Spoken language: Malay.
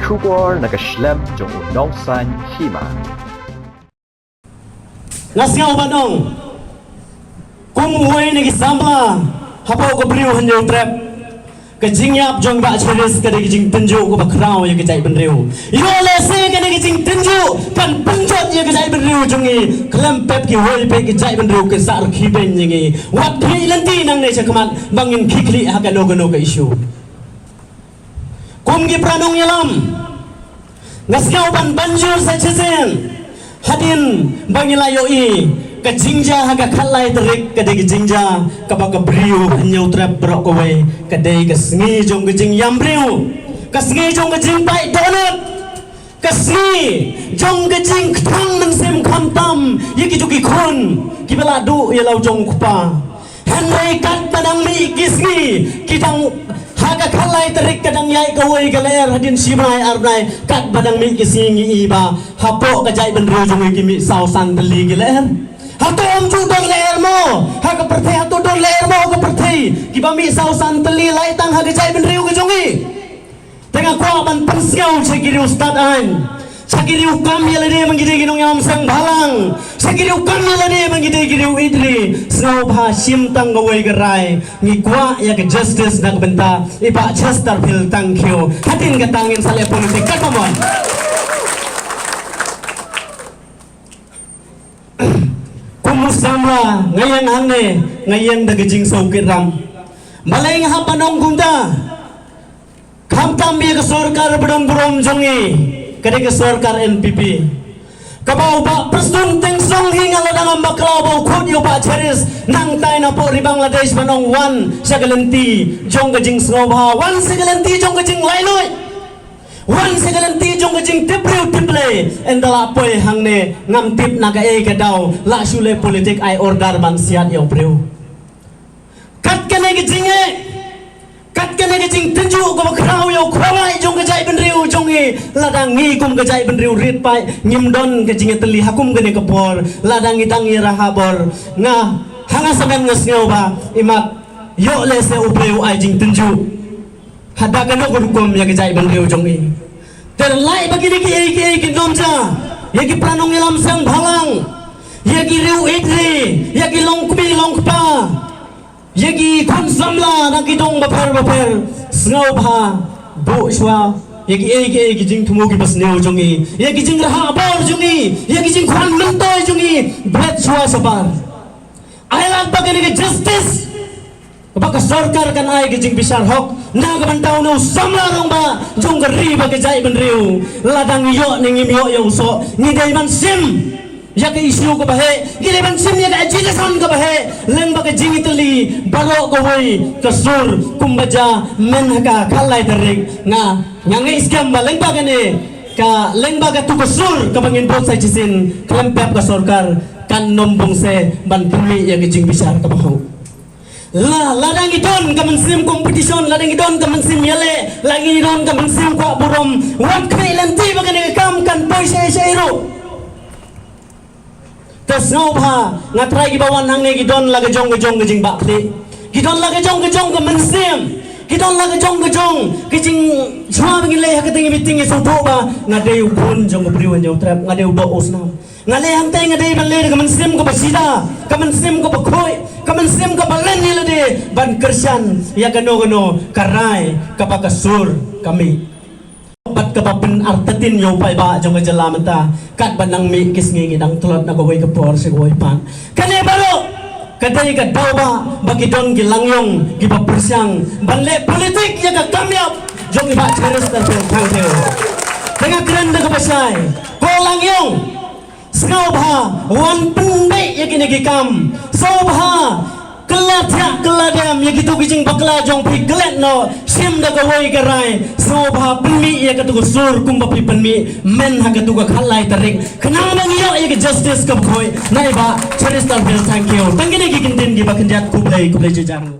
出国那个 Schlemm 中农山希嘛。Nasiyaw ba nung kumuhay na gisamba hapaw ko beliau hanyaw trap kajingyap jong ba cheris kada gijing tenju ko bakrao ya kajai benriu yo lese kada gijing tenju kan penjot ya kajai benriu jongi klempep ki hoi pe kajai benriu ke sar khiben ngi wat thei lanti nang ne chakman bangin khikli ha ka no ka issue kum gi pranong yalam nasiyaw ban banjur sa chesen hadin bangila yoi ka jingja haga khalai terik ka de jingja ka ba ka briu hanyo trap bro ko we ka de ka sngi jong ka jing yam briu ka sngi jong ka jing pai donut ka sngi jong ka jing thang nang sem kham tam yiki juki khun ki bela du ya lau jong kupa hanai kat padang mi kisngi kitang haga khalai terik kadang yai ka we ka ler hadin simai arnai kat padang mi kisngi iba hapo ka jai ben ro jong ki mi sau san teli ki ler hato om ju don ler mo haga perthai hato don ler mo ka perthai ki ba mi sau san teli lai tang haga jai ben riu ka jongi tengah kwa ban pensiau chekiri ustad an sakiriu kami lade mangide ginong yam sang balang sakiriu kami lade mangide giriu idri snow bha sim tang gawai garai ngi kwa ya ke justice nak benta iba chester fil thank you hatin ka tangin sale politik katamon kumusama ngayang hangne ngayang dagajing saukiram malay nga panong gunda kamtam biya ka sarkar bedon burom jongi kadang sarkar NPP kabau ba preston teng song hinga ladang baklaw bau khod yo ba cheris nang tai na po ri Bangladesh manong wan sagalenti jong gajing snobha wan sagalenti jong gajing lailoi wan sagalenti jong gajing tipriu tiple endala poy hangne ngam tip naga e kadau la shule politik ai order ban siat yo priu kat kene gajinge kat kene gajing tenju ko bakraw yo khwai jong gajai benriu jongi ladang ngi kum gajai benriu rit pai ngimdon gajing teli hakum gene kapor ladang itang ira habor nga hanga samen ngasngau ba imak yo lese upreu ai jing tenju hadakan ko kum ya gajai benriu jongi terlai bagini ki nomja yagi pranong ilam sang bhalang yagi riu idri yagi longkumi longpa yagi khon samla na kidong baper snau bha bo shwa yagi jing thumo ki bas neu jongi yagi jing raha bor jongi yagi jing khon mentoy jongi blet shwa sabar ailan bagani ke justice baka sarkar kan ai ke jing bisar hok na gabantau no samla rong ba jong gari ba ke jai benriu ladang yo ningim yo so ni dai man sim ya ke isu ko bahe gile ban sim ya ke ajilasan ko bahe leng ba ke jingitli baro ko hoi kasur kumbaja men haka khalai tarik nga nyangai scam ba leng ba gane ka leng ba ka tu kasur ka bangin bot sai jisin klempep ka sarkar kan nombong se ban puli ya ke jing bisar ka bahu la ladang idon ka mensim competition ladang idon ka mensim yale lagi idon ka mensim kwa burom wat kai lanti ba gane kam kan poi se ro tasnau bha ngatrai gi bawan hangne gidon laga jong gijing bakli gidon laga jong ke mensim gidon laga jong gijing chwa bingile ha kating meeting so tho ba ngadeu pun jong priwan jong trap ngadeu do osnam ngale hang tai ngadei ban le ke mensim ko basida ke mensim ko bakhoi ke mensim ko balen ni lade ban kersan ya gano karai kapakasur kami bat kapapen artatin yo pai ba jong jalamata kat banang mi kisngi ngidang tulot na gawai kapor se gawai pan kane baro kadai ka dawa bagi don gilangyong giba persiang banle politik ya ka kamyap jong iba cheres dan tang teu tengah keren da kapasai ko langyong snobha wan pendai ya kini gikam sobha kelatya keladam ya gitu gijing bakla jong pi gelet no sim da gawai garai sobha penmi ya katu sur kumba pi penmi men ha katu ga khalai tarik kenang bang yo ya justice kap khoi nai ba cheris tal thank you tangine gi kintin gi bakenjat kublai jejang